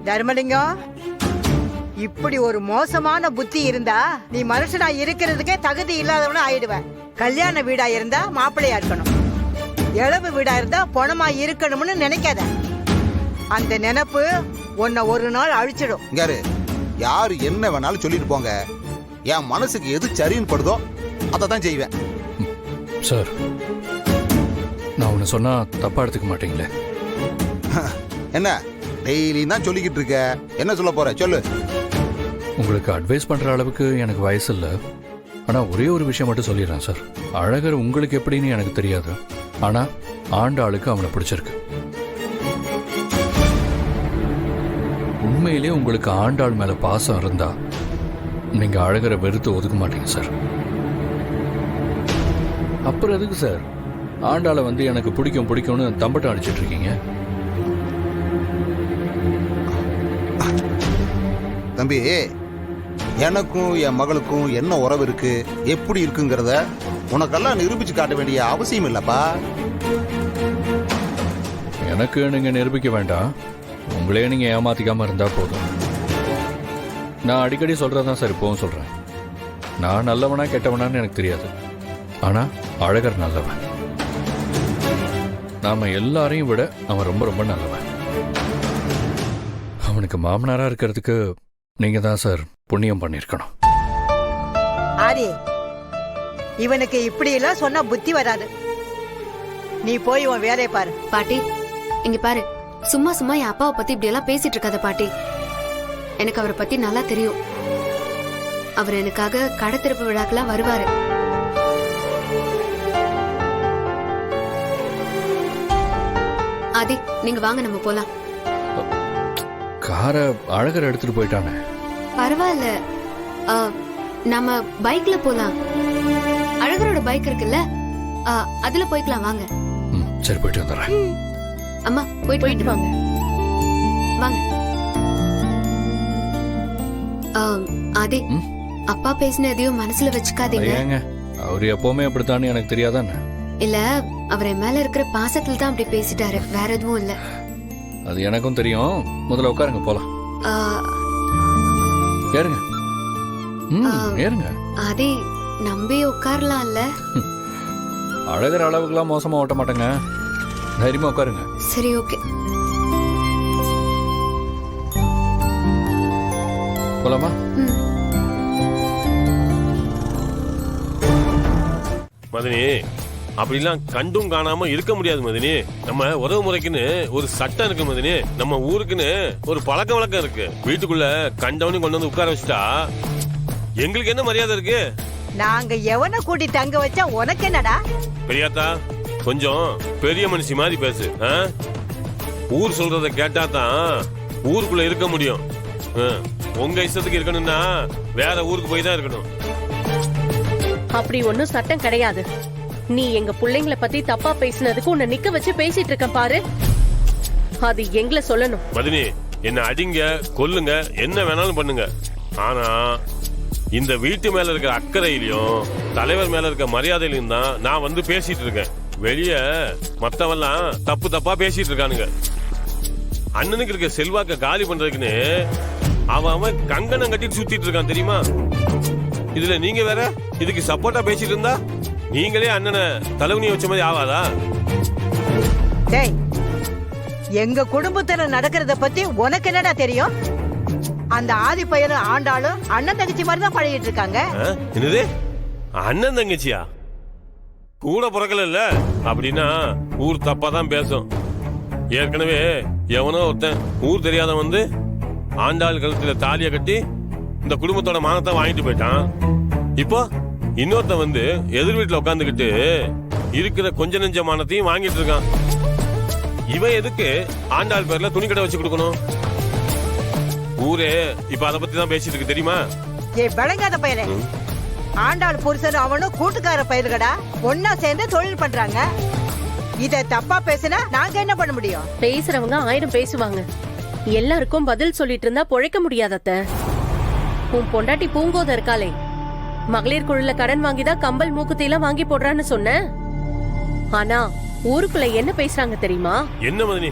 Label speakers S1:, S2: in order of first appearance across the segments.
S1: தர்மலிங்கம், இப்படி ஒரு மோசமான புத்தி இருந்தா நீ மனுஷனா இருக்கிறதுக்கே தகுதி இல்லாதவன ஆயிடுவ. கல்யாண வீடா இருந்தா மாப்பிள்ளையா இருக்கணும், இளவு வீடா இருந்தா பொணமா இருக்கணும்னு நினைக்காத. அந்த நினைப்பு உன்னை ஒரு நாள் அழிச்சிடும்.
S2: யாரு என்ன வேணாலும் சொல்லிட்டு போங்க, என் மனசுக்கு எது சரின்னு படுதோ அதை தான் செய்வேன்.
S3: சார், நான் ஒன்று சொன்னா தப்பா எடுத்துக்க மாட்டீங்களே?
S2: என்ன டெய்லி தான் சொல்லிக்கிட்டு இருக்க, என்ன சொல்ல போற சொல்லு.
S3: உங்களுக்கு அட்வைஸ் பண்ற அளவுக்கு எனக்கு வயசு இல்லை. ஆனா ஒரே ஒரு விஷயம் மட்டும் சொல்லிடுறேன் சார். அழகர் உங்களுக்கு எப்படின்னு எனக்கு தெரியாது, ஆனா ஆண்டாளுக்கு அவனை பிடிச்சிருக்கு. உண்மையிலே உங்களுக்கு ஆண்டாள் மேல பாசம் இருந்தா நீங்க அழகரை வெறுத்து ஒதுக்க மாட்டீங்க சார். அப்புறம் எதுக்கு சார் ஆண்டாளை வந்து எனக்கு பிடிக்கும் பிடிக்கும்னு தம்பட்டம் அடிச்சிட்டு இருக்கீங்க?
S2: தம்பி, எனக்கும் என் மகளுக்கும் என்ன உறவு இருக்கு, எப்படி இருக்குங்கிறத உனக்கெல்லாம் நிரூபிச்சு காட்ட வேண்டிய அவசியம் இல்லப்பா.
S3: எனக்கு நீங்க நிரூபிக்க வேண்டாம், உங்களே நீங்க ஏமாத்திக்காம இருந்தா போதும். நான் அடிக்கடி சொல்றதான் சார் இப்பவும் சொல்றேன். நான் நல்லவனா கெட்டவனான்னு எனக்கு தெரியாது, ஆனா அழகர் நல்லவன். நாம எல்லாரையும் விட அவன் ரொம்ப ரொம்ப நல்லவன். அவனுக்கு மாமனாரா இருக்கிறதுக்கு நீங்க தான் சார் புண்ணியம் பண்ணிருக்கணும்.
S1: ஆரி, இவனுக்கு இப்படி எல்லாம் சொன்னா புத்தி வராது. நீ போய் உன் வேலையை பாரு.
S4: பாட்டி, இங்க பாரு, சும்மா சும்மா என் அப்பாவை பத்தி இப்படி எல்லாம் பேசிட்டு இருக்காத பாட்டி. எனக்கு அவரை பத்தி நல்லா தெரியும். அவர் எனக்காக கடை திறப்பு விழாக்கெல்லாம் வருவாரு. ஆதி, நீங்க வாங்க, நம்ம போலாம்.
S3: காரை அழகர் எடுத்துட்டு போயிட்டானே.
S4: பரவாயில்ல, நம்ம பைக்ல போலாம். அழகரோட பைக் இருக்குல்ல, அதுல போய்க்கலாம். வாங்க.
S3: சரி, போயிட்டு வந்துடுறேன்.
S4: அம்மா, போயிட்டு வாங்க. வாங்க. ஆதி, அப்பா பேசின எதையும் மனசுல வச்சுக்காதீங்க.
S3: அவரு எப்பவுமே அப்படித்தானே, எனக்கு தெரியாதானே?
S4: இல்ல, அவரை மேல இருக்கிற பாசத்துல தான் அப்படி பேசிட்டாரு, வேற எதுவும் இல்ல.
S3: அது எனக்கும் தெரியும். முதல்ல உட்காருங்க, போலாம். ஏறுங்க. ஏறுங்க.
S4: ஆதி, நம்பி உட்காரலாம்ல.
S3: அழகர் அளவுக்குலாம் மோசமா ஓட்ட மாட்டேங்க, தைரியமா உட்காருங்க.
S4: சரி, ஓகே.
S3: போலாமா?
S5: மதனி, அப்படிலாம் கண்டும் காணாம இருக்க முடியாது மதனி. நம்ம உறவு முறைக்குன்னு ஒரு சட்டம் இருக்கு மதனி. நம்ம ஊருக்குன்னு ஒரு பழக்க வழக்கம் இருக்கு. வீட்டுக்குள்ள கண்டவனையும் கொண்டு வந்து உட்கார வச்சுட்டா எங்களுக்கு என்ன மரியாதை இருக்கு?
S1: நாங்க எவனை கூட்டி தங்க வச்சா உனக்கு என்னடா?
S5: பெரியாத்தா, கொஞ்சம் பெரிய மனுஷி மாதிரி பேசு. ஊர் சொல்றத கேட்டா தான் ஊருக்குள்ள இருக்க முடியும். உங்க இஷ்டத்துக்கு இருக்கணும்னா வேற ஊருக்கு போய் தான் இருக்கணும்.
S6: அப்படி ஒன்னும் சட்டம் கிடையாது. நீ எங்க பிள்ளைங்களை பத்தி தப்பா பேசினதுக்கு உன்னை நிக்க வச்சு பேசிட்டு இருக்க பாரு, அது எங்களை சொல்லணும்.
S5: மதினி, என்ன அடிங்க கொல்லுங்க, என்ன வேணாலும் பண்ணுங்க. ஆனா இந்த வீட்டு மேல இருக்க அக்கறையிலையும் தலைவர் மேல இருக்க மரியாதையிலையும் தான் நான் வந்து பேசிட்டு இருக்கேன். வெளிய மத்தவெல்லாம் தப்பு தப்பா பேசிட்டு இருக்கானுங்க. அண்ணனுக்கு இருக்க செல்வாக்க காலி பண்றதுக்குன்னு அவன் கங்கணம் கட்டிட்டு சுத்திட்டு இருக்கான், தெரியுமா? இதுல நீங்க வேற இதுக்கு சப்போர்ட்டா பேசிட்டு இருந்தா நீங்களே அண்ணனை தலைவனியை வச்ச மாதிரி ஆவாதா?
S1: டேய், எங்க குடும்பத்துல நடக்கிறத பத்தி உனக்கு என்னடா தெரியும்? அந்த ஆதி பையனும் ஆண்டாளும் அண்ணன் தங்கச்சி மாதிரி தான் பழகிட்டு இருக்காங்க.
S5: என்னது, அண்ணன் தங்கச்சியா? கூட பிறக்கல இல்ல அப்படின்னா ஊர் தப்பா தான் பேசும். ஏற்கனவே எவனோ ஒருத்தன் ஊர் தெரியாத வந்து ஆண்டாள் கழுத்துல தாலிய கட்டி இந்த குடும்பத்தோட மானத்தை வாங்கிட்டு போயிட்டான். இப்போ இன்னொருத்தன் வந்து எதிர் வீட்டுல உட்காந்துக்கிட்டு இருக்கிற கொஞ்ச நெஞ்ச மானத்தையும் வாங்கிட்டு இருக்கான். இவன் எதுக்கு ஆண்டாள் பேர்ல துணி கடை வச்சு கொடுக்கணும்? ஊரே இப்ப அத பத்தி தான் பேசிட்டு இருக்கு, தெரியுமா?
S1: ஏய் விளங்காத பையனே, ஆண்டாள் புருஷன் அவனும் கூட்டுக்கார பயிர்களா ஒன்னா சேர்ந்து தொழில் பண்றாங்க. இத தப்பா பேசினா நாங்க என்ன பண்ண முடியும்?
S6: பேசுறவங்க 1000 பேசுவாங்க. எல்லாருக்கும் பதில் சொல்லிட்டு இருந்தா பொழைக்க முடியாதத்த. உன் பொண்டாட்டி பூங்கோத இருக்காளே, மகளிர் குழுல கடன் வாங்கிதான் கம்பல் மூக்குத்தி எல்லாம் வாங்கி போடுறான்னு சொன்ன. ஆனா ஊருக்குள்ள என்ன பேசுறாங்க தெரியுமா?
S5: என்ன மதனி,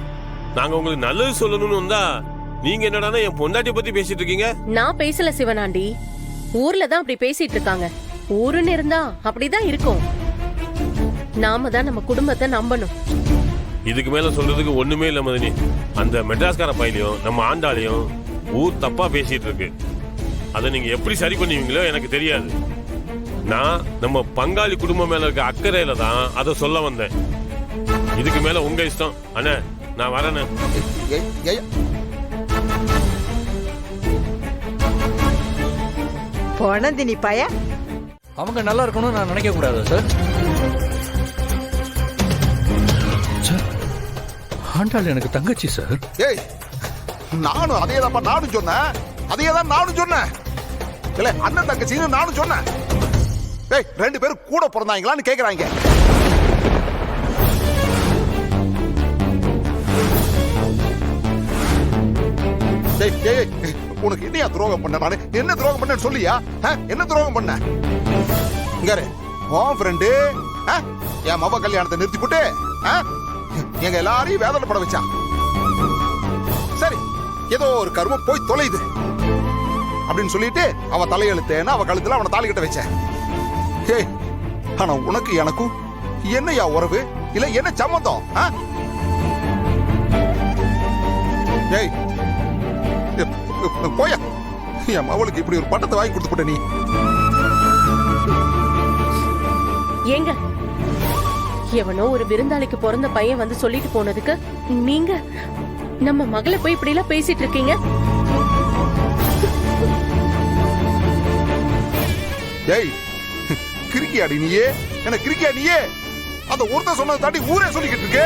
S5: நாங்க உங்களுக்கு நல்லது சொல்லணும்னு வந்தா நீங்க என்னடானா என் பொண்டாட்டி பத்தி பேசிட்டு இருக்கீங்க?
S6: நான் பேசல சிவனாண்டி. ஊர்ல தான் அப்படி பேசிட்டு இருக்காங்க. ஊருன்னு இருந்தா அப்படிதான் இருக்கும். நாம தான் நம்ம குடும்பத்தை நம்பணும்.
S5: இதுக்கு மேல சொல்றதுக்கு ஒண்ணுமே இல்ல மதனி. அந்த மெட்ராஸ்கார பையலையும் நம்ம ஆண்டாளையும் ஊர் தப்பா பேசிட்டு இருக்கு. அதை நீங்க எப்படி சரி பண்ணுவீங்களோ எனக்கு தெரியாது. நான் நம்ம பங்காளி குடும்பம் மேல இருக்க அக்கறையில தான் அதை சொல்ல வந்தேன். இதுக்கு மேல உங்க இஷ்டம். அண்ணே நான் வரேன்னு.
S1: போனது நீ பய.
S3: அவங்க நல்லா இருக்கணும்னு நான் நினைக்க கூடாது சார். சார், ஆண்டாள் எனக்கு தங்கச்சி சார்.
S2: ஏய், நானும் அதே தான் நானும் சொன்னேன். அதே தான் நானும் சொன்னேன். இல்ல அண்ணன் தங்கச்சின்னு நானும் சொன்னேன். ஏய், 2 பேரும் கூட பிறந்தாங்களான்னு கேக்குறாங்க. உனக்கு என்னையா துரோகம் பண்ண? நானு என்ன துரோகம் பண்ணேன்னு சொல்லியா? என்ன துரோகம் பண்ண? இங்க உன் ஃப்ரெண்டு என் மொப கல்யாணத்தை நிறுத்தி போட்டு எங்க எல்லாரையும் வேதனைப்பட வச்சான். சரி, ஏதோ ஒரு கருமம் போய் தொலைது அப்படின்னு சொல்லிட்டு அவ தலையெழுத்தேன்னு அவ கழுத்துல அவனை தாலி கட்ட வச்சேன். ஆனா உனக்கு எனக்கும் என்னையா உறவு? இல்ல என்ன சம்மந்தம்? ஏய், போயா, என் மவளுக்கு இப்படி ஒரு பட்டத்தை வாங்கி கொடுத்து போட்ட நீ.
S6: ஏங்க, எவனோ ஒரு விருந்தாளிக்கு பிறந்த பையன் வந்து சொல்லிட்டு போனதுக்கு நீங்க நம்ம மகளை போய் இப்படி எல்லாம் பேசிட்டு இருக்கீங்க.
S2: ஏய், கிறுக்கியாடி நீயே? என்ன கிறுக்கியா நீயே? அந்த ஒருத்தன் சொன்னதை தாண்டி ஊரே சொல்லிக்கிட்டு இருக்கு.